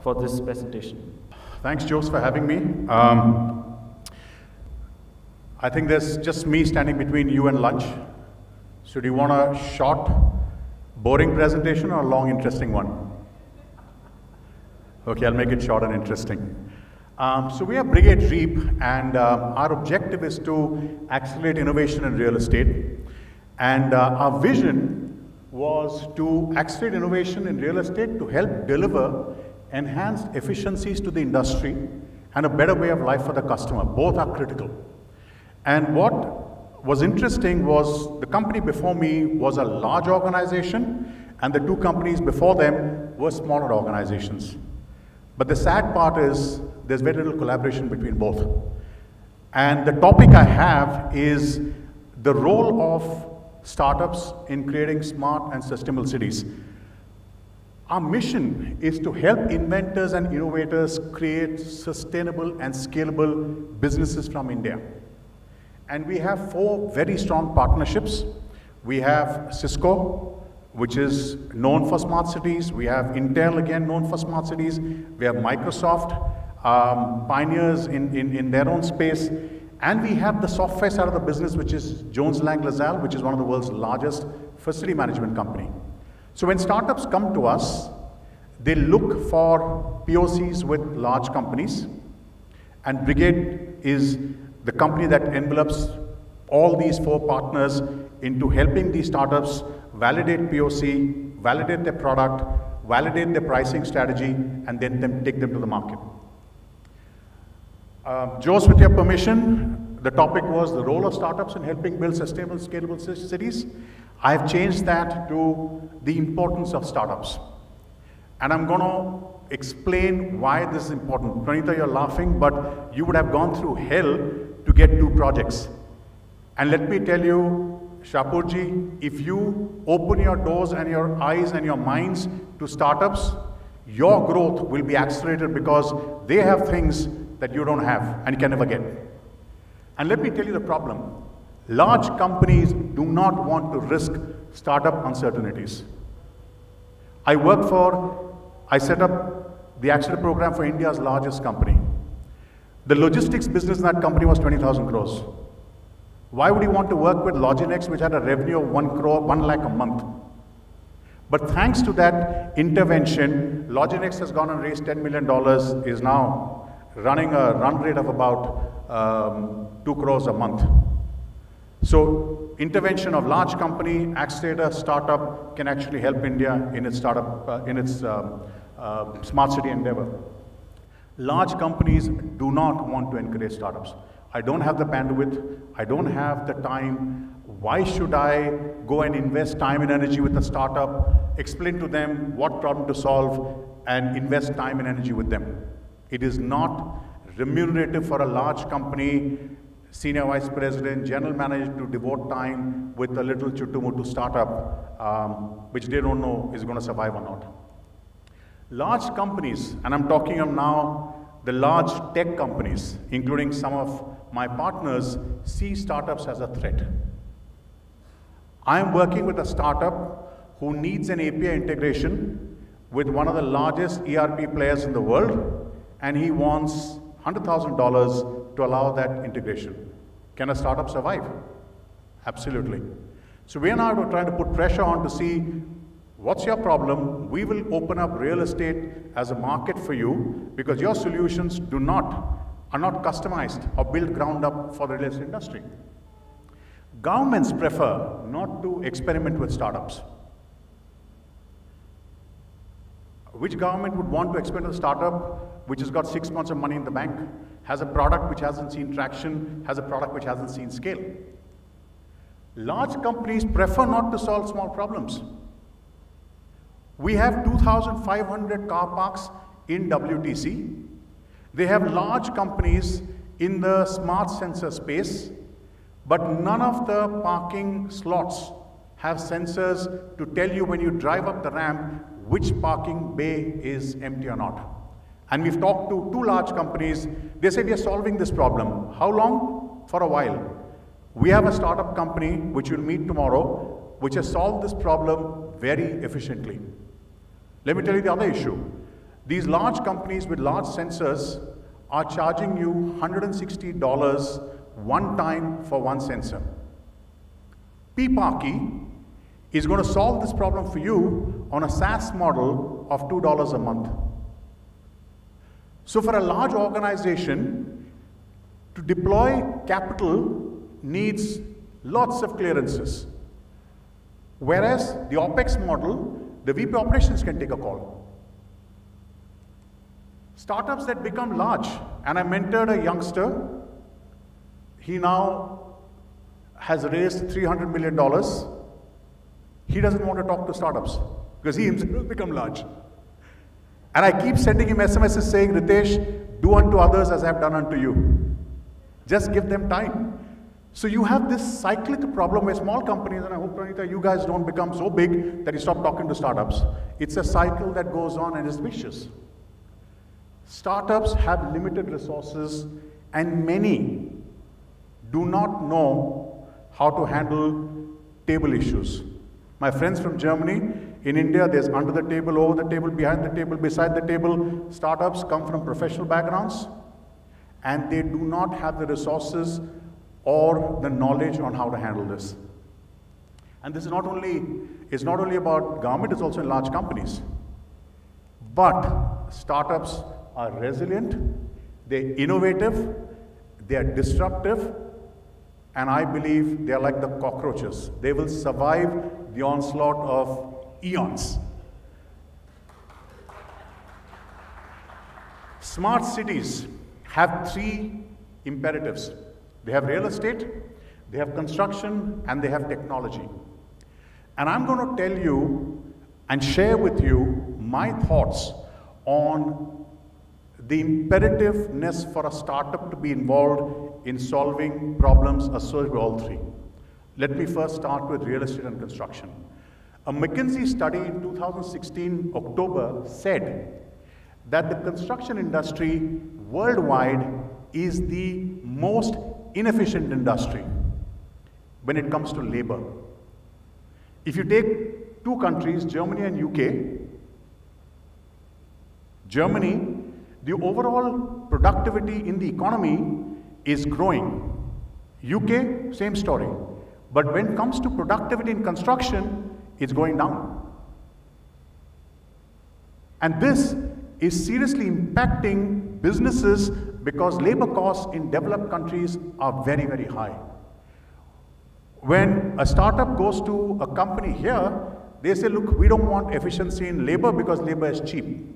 for this presentation. Thanks, Jose, for having me. I think there's just me standing between you and lunch. So do you want a short, boring presentation or a long, interesting one? Okay, I'll make it short and interesting. So we have Brigade REAP, and our objective is to accelerate innovation in real estate. And our vision was to accelerate innovation in real estate to help deliver enhanced efficiencies to the industry and a better way of life for the customer. Both are critical. And what was interesting was the company before me was a large organization, and the two companies before them were smaller organizations. But the sad part is there's very little collaboration between both. And the topic I have is the role of startups in creating smart and sustainable cities. Our mission is to help inventors and innovators create sustainable and scalable businesses from India. And we have 4 very strong partnerships. We have Cisco, which is known for smart cities. We have Intel, again, known for smart cities. We have Microsoft, pioneers in their own space. And we have the software side of the business, which is Jones Lang LaSalle, which is one of the world's largest facility management company. So when startups come to us, they look for POCs with large companies. And Brigade is the company that envelops all these 4 partners into helping these startups validate POC, validate their product, validate their pricing strategy, and then take them to the market. Jose, with your permission, the topic was the role of startups in helping build sustainable, scalable cities. I have changed that to the importance of startups. And I'm going to explain why this is important. Pranita, you're laughing, but you would have gone through hell to get 2 projects. And let me tell you, Shapurji, if you open your doors and your eyes and your minds to startups, your growth will be accelerated because they have things that you don't have and you can never get. And let me tell you the problem. Large companies do not want to risk startup uncertainties. I set up the accelerator program for India's largest company. The logistics business in that company was 20,000 crores. Why would you want to work with Loginex, which had a revenue of 1 lakh a month? But thanks to that intervention, Loginex has gone and raised $10 million, is now running a run rate of about 2 crores a month. So intervention of large company, accelerator, startup can actually help India in its smart city endeavor. Large companies do not want to encourage startups. I don't have the bandwidth, I don't have the time. Why should I go and invest time and energy with a startup, explain to them what problem to solve, and invest time and energy with them? It is not remunerative for a large company, senior vice president, general manager to devote time with a little chutumutu startup, which they don't know is going to survive or not. Large companies, and I'm talking of now the large tech companies, including some of my partners, see startups as a threat. I am working with a startup who needs an API integration with one of the largest ERP players in the world, and he wants $100,000 to allow that integration. Can a startup survive? Absolutely. So we are now trying to put pressure on to see what's your problem. We will open up real estate as a market for you because your solutions are not customized or built ground up for the real estate industry. Governments prefer not to experiment with startups. Which government would want to experiment with a startup which has got 6 months of money in the bank, has a product which hasn't seen traction, has a product which hasn't seen scale? Large companies prefer not to solve small problems. We have 2,500 car parks in WTC. They have large companies in the smart sensor space, but none of the parking slots have sensors to tell you when you drive up the ramp which parking bay is empty or not. And we've talked to 2 large companies. They say we are solving this problem. How long? For a while. We have a startup company, which you'll meet tomorrow, which has solved this problem very efficiently. Let me tell you the other issue. These large companies with large sensors are charging you $160 one time for one sensor. P-Parky is going to solve this problem for you on a SaaS model of $2 a month. So for a large organization, to deploy capital needs lots of clearances. Whereas the OpEx model, the VP operations can take a call. Startups that become large, and I mentored a youngster, he now has raised $300 million. He doesn't want to talk to startups because he himself has become large. And I keep sending him SMSs saying, Ritesh, do unto others as I have done unto you. Just give them time. So you have this cyclical problem where small companies, and I hope, Pranita, you guys don't become so big that you stop talking to startups. It's a cycle that goes on and is vicious. Startups have limited resources, and many do not know how to handle table issues. My friends from Germany, in India, there's under the table, over the table, behind the table, beside the table. Startups come from professional backgrounds, and they do not have the resources or the knowledge on how to handle this. And this is not only about government, it's also in large companies. But startups are resilient, they're innovative, they are disruptive, and I believe they're like the cockroaches. They will survive the onslaught of eons. Smart cities have three imperatives. They have real estate, they have construction, and they have technology. And I'm going to tell you and share with you my thoughts on the imperativeness for a startup to be involved in solving problems associated with all three. Let me first start with real estate and construction. A McKinsey study in 2016, October, said that the construction industry worldwide is the most inefficient industry when it comes to labor. If you take two countries, Germany and UK, Germany, the overall productivity in the economy is growing. UK, same story. But when it comes to productivity in construction, it's going down. And this is seriously impacting businesses because labor costs in developed countries are very, very high. When a startup goes to a company here, they say, look, we don't want efficiency in labor because labor is cheap.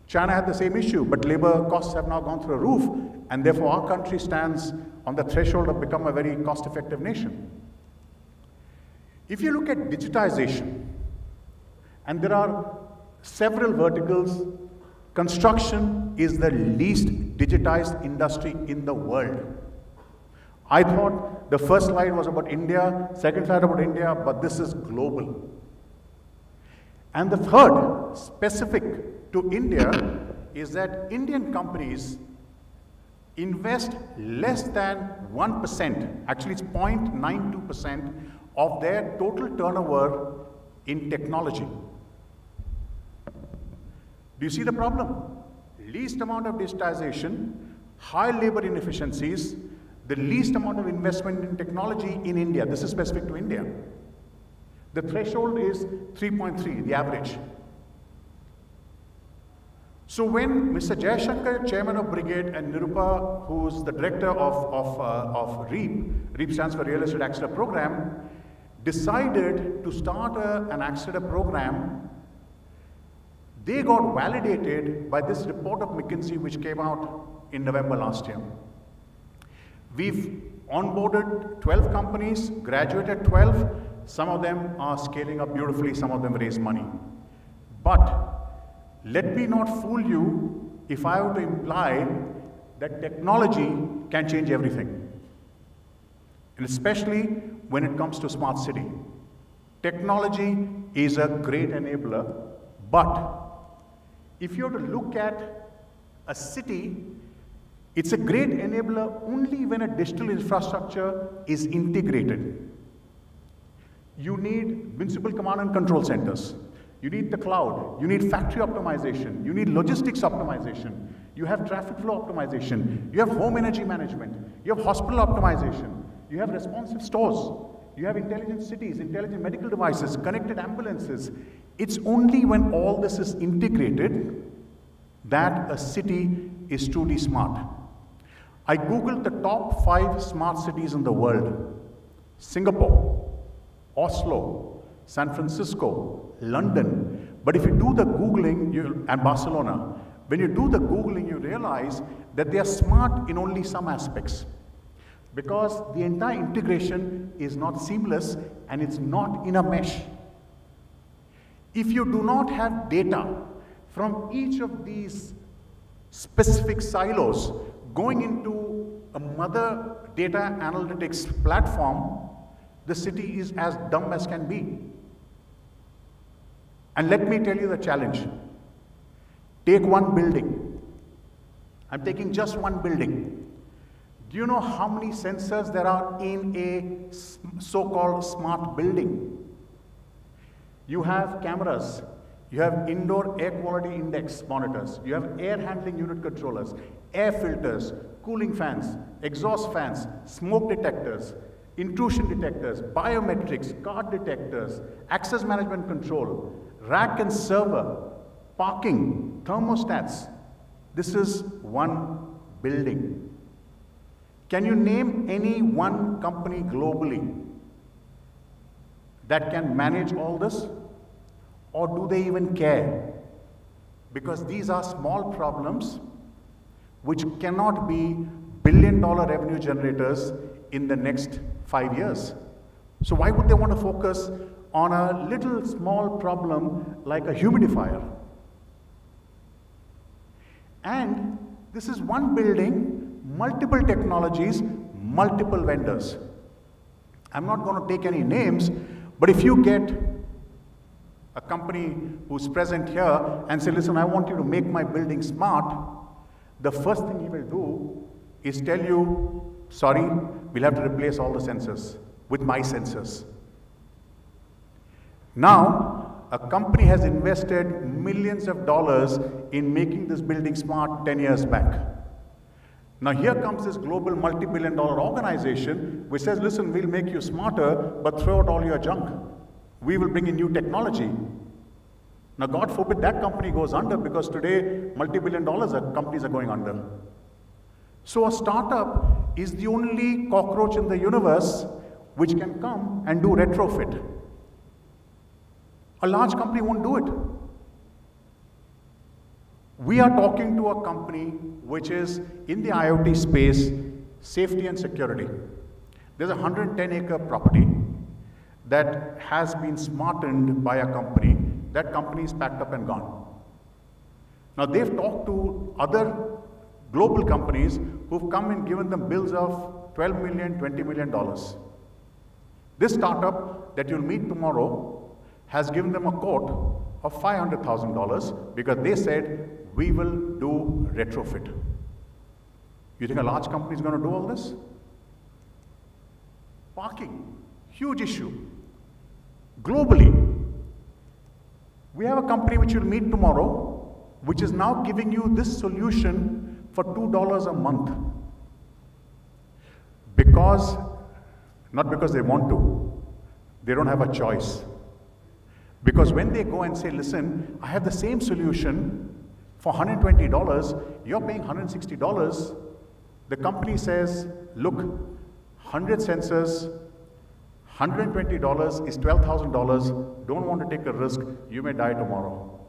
China had the same issue, but labor costs have now gone through the roof, and therefore our country stands on the threshold of becoming a very cost-effective nation. If you look at digitization, and there are several verticals, construction is the least digitized industry in the world. I thought the first slide was about India, second slide about India, but this is global. And the third, specific to India, is that Indian companies invest less than 1%, actually it's 0.92% of their total turnover in technology. Do you see the problem? Least amount of digitization, high labor inefficiencies, the least amount of investment in technology in India. This is specific to India. The threshold is 3.3, the average. So when Mr. Jayashankar, chairman of Brigade, and Nirupa, who's the director of REAP stands for Real Estate Accelerator Program, decided to start an accelerator program, they got validated by this report of McKinsey which came out in November last year. We've onboarded 12 companies, graduated 12, some of them are scaling up beautifully, some of them raise money. But let me not fool you if I were to imply that technology can change everything. And especially when it comes to smart city. Technology is a great enabler, but if you were to look at a city, it's a great enabler only when a digital infrastructure is integrated. You need municipal command and control centers. You need the cloud. You need factory optimization. You need logistics optimization. You have traffic flow optimization. You have home energy management. You have hospital optimization. You have responsive stores. You have intelligent cities, intelligent medical devices, connected ambulances. It's only when all this is integrated that a city is truly smart. I Googled the top 5 smart cities in the world. Singapore, Oslo, San Francisco, London. But if you do the Googling, and Barcelona, when you do the Googling, you realize that they are smart in only some aspects. Because the entire integration is not seamless and it's not in a mesh. If you do not have data from each of these specific silos going into a mother data analytics platform, the city is as dumb as can be. And let me tell you the challenge. Take one building. I'm taking just one building. Do you know how many sensors there are in a so-called smart building? You have cameras, you have indoor air quality index monitors, you have air handling unit controllers, air filters, cooling fans, exhaust fans, smoke detectors, intrusion detectors, biometrics, card detectors, access management control, rack and server, parking, thermostats. This is one building. Can you name any one company globally that can manage all this? Or do they even care? Because these are small problems which cannot be billion-dollar revenue generators in the next 5 years. So why would they want to focus on a little small problem like a humidifier? And this is one building, multiple technologies, multiple vendors. I'm not going to take any names, but if you get a company who's present here and say, listen, I want you to make my building smart, the first thing he will do is tell you, sorry, we'll have to replace all the sensors with my sensors. Now, a company has invested millions of dollars in making this building smart 10 years back. Now here comes this global multi-billion-dollar organization which says, listen, we'll make you smarter, but throw out all your junk. We will bring in new technology. Now God forbid that company goes under, because today multi-billion-dollar companies are going under. So a startup is the only cockroach in the universe which can come and do retrofit. A large company won't do it. We are talking to a company which is in the IoT space, safety and security. There's a 110-acre property that has been smartened by a company. That company is packed up and gone. Now they've talked to other global companies who've come and given them bills of $12 million, $20 million. This startup that you'll meet tomorrow has given them a quote of $500,000 because they said, we will do retrofit. You think a large company is going to do all this? Parking, huge issue. Globally, we have a company which you'll meet tomorrow, which is now giving you this solution for $2 a month. Because, not because they want to, they don't have a choice. Because when they go and say, listen, I have the same solution for $120, you're paying $160, the company says, look, 100 sensors, $120 is $12,000, don't want to take a risk, you may die tomorrow.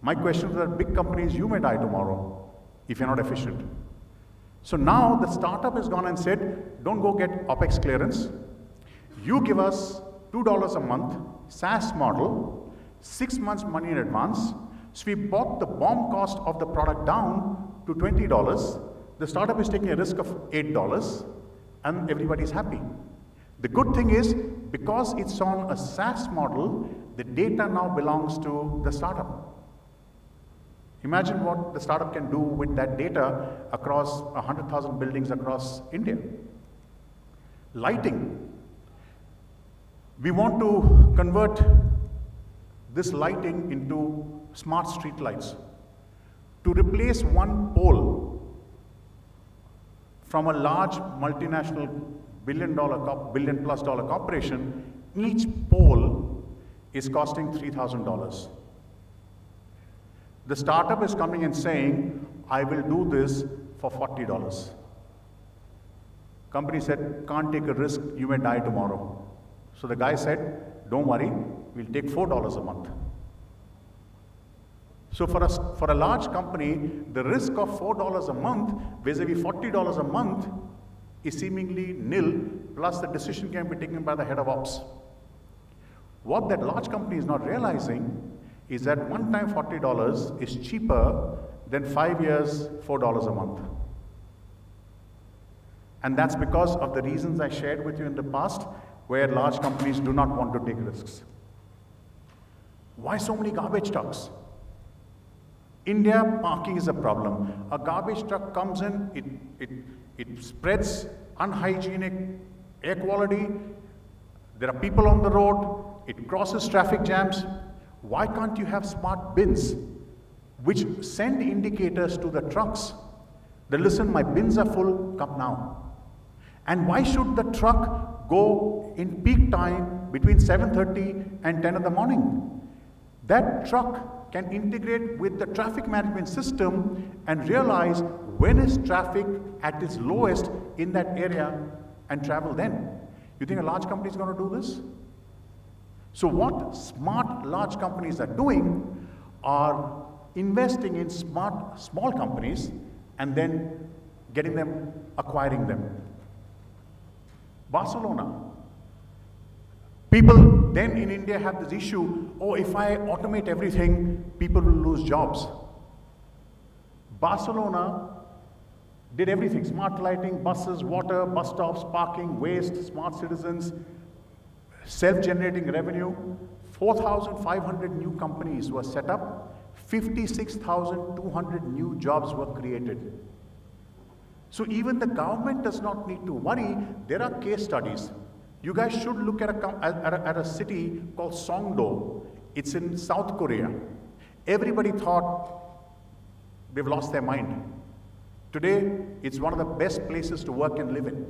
My question is that big companies, you may die tomorrow if you're not efficient. So now the startup has gone and said, don't go get OpEx clearance, you give us $2 a month, SaaS model, 6 months money in advance. So we bought the BOM cost of the product down to $20. The startup is taking a risk of $8 and everybody's happy. The good thing is, because it's on a SaaS model, the data now belongs to the startup. Imagine what the startup can do with that data across 100,000 buildings across India. Lighting. We want to convert this lighting into smart street lights. To replace one pole from a large multinational billion-plus dollar corporation, each pole is costing $3,000. The startup is coming and saying, I will do this for $40. Company said, can't take a risk, you may die tomorrow. So the guy said, don't worry, we'll take $4 a month. So for a large company, the risk of $4 a month vis-a-vis $40 a month is seemingly nil, plus the decision can be taken by the head of ops. What that large company is not realizing is that one time $40 is cheaper than 5 years, $4 a month. And that's because of the reasons I shared with you in the past, where large companies do not want to take risks. Why so many garbage trucks? India, parking is a problem. A garbage truck comes in, it spreads unhygienic air quality. There are people on the road. It crosses traffic jams. Why can't you have smart bins which send indicators to the trucks that, listen, my bins are full, come now. And why should the truck go in peak time between 7:30 and 10 in the morning? That truck can integrate with the traffic management system and realize when is traffic at its lowest in that area and travel then. You think a large company is going to do this? So what smart large companies are doing are investing in smart small companies and then getting them, acquiring them. Barcelona. People then in India have this issue, oh, if I automate everything, people will lose jobs. Barcelona did everything, smart lighting, buses, water, bus stops, parking, waste, smart citizens, self-generating revenue. 4,500 new companies were set up, 56,200 new jobs were created. So even the government does not need to worry. There are case studies. You guys should look at a city called Songdo. It's in South Korea. Everybody thought they've lost their mind. Today, it's one of the best places to work and live in.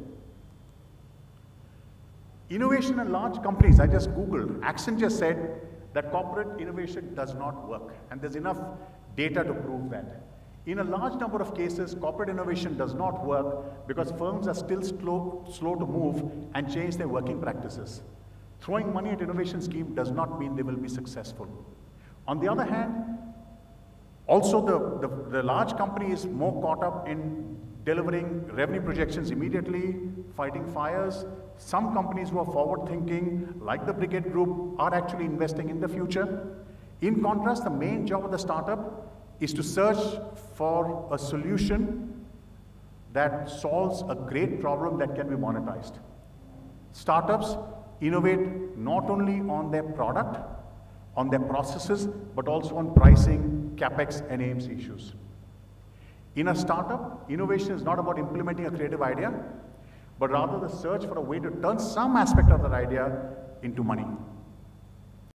Innovation in large companies, I just Googled. Accenture said that corporate innovation does not work, and there's enough data to prove that. In a large number of cases, corporate innovation does not work because firms are still slow to move and change their working practices. Throwing money at innovation scheme does not mean they will be successful. On the other hand, also the large company is more caught up in delivering revenue projections immediately, fighting fires. Some companies who are forward-thinking, like the Brigade Group, are actually investing in the future. In contrast, the main job of the startup is to search for a solution that solves a great problem that can be monetized. Startups innovate not only on their product, on their processes, but also on pricing, CapEx, and AMC issues. In a startup, innovation is not about implementing a creative idea, but rather the search for a way to turn some aspect of that idea into money.